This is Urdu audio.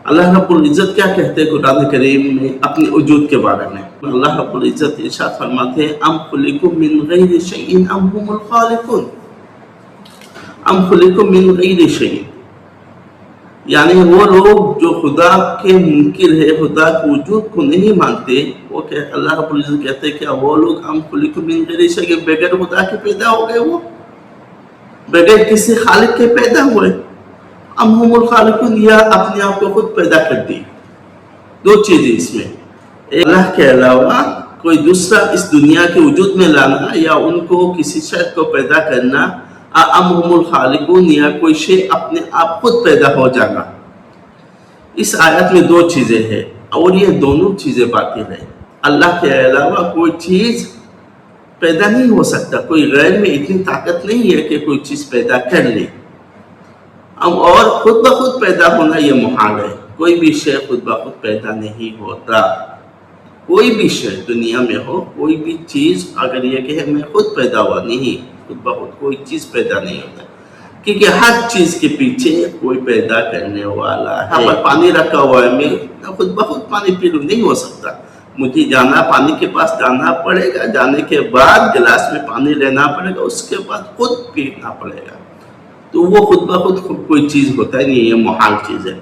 اللہ رب العزت کیا کہتے ہیں قرآن کریم میں اپنے وجود کے بارے میں؟ اللہ رب العزت ارشاد فرماتے ہیں ام خلقوا من غیر شیء ام هم الخالقون، ام خلقوا من غیر شیء، یعنی وہ لوگ جو خدا کے منکر ہے، خدا کے وجود کو نہیں مانتے، وہ کہ اللہ رب العزت کہتے ہیں کیا وہ لوگ ام خلقوا من غیر شیء، بغیر خدا کے پیدا ہو گئے، وہ بغیر کسی خالق کے پیدا ہوئے، ام هم الخالقون، یا اپنے آپ کو خود پیدا کر دی۔ دو چیزیں اس میں، اللہ کے علاوہ کوئی دوسرا اس دنیا کے وجود میں لانا یا ان کو کسی شے کو پیدا کرنا، ام هم الخالقون، یا کوئی شے اپنے آپ خود پیدا ہو جانا۔ اس آیت میں دو چیزیں ہیں اور یہ دونوں چیزیں باطل ہیں۔ اللہ کے علاوہ کوئی چیز پیدا نہیں ہو سکتا، کوئی غیر میں اتنی طاقت نہیں ہے کہ کوئی چیز پیدا کر لے، اور خود بخود پیدا ہونا یہ محال ہے۔ کوئی بھی شے خود بخود پیدا نہیں ہوتا، کوئی بھی شے دنیا میں ہو، کوئی بھی چیز اگر یہ کہ میں خود پیدا ہوا، نہیں، خود بخود کوئی چیز پیدا نہیں ہوتا، کیونکہ ہر چیز کے پیچھے کوئی پیدا کرنے والا ہے۔ یہاں پر پانی رکھا ہوا ہے، میں خود بخود پانی پی لوں، نہیں ہو سکتا، مجھے جانا پانی کے پاس جانا پڑے گا، جانے کے بعد گلاس میں پانی لینا پڑے گا، اس کے بعد خود پینا پڑے گا، تو وہ خود بخود کوئی چیز ہوتا ہے نہیں، یہ محال چیز ہے۔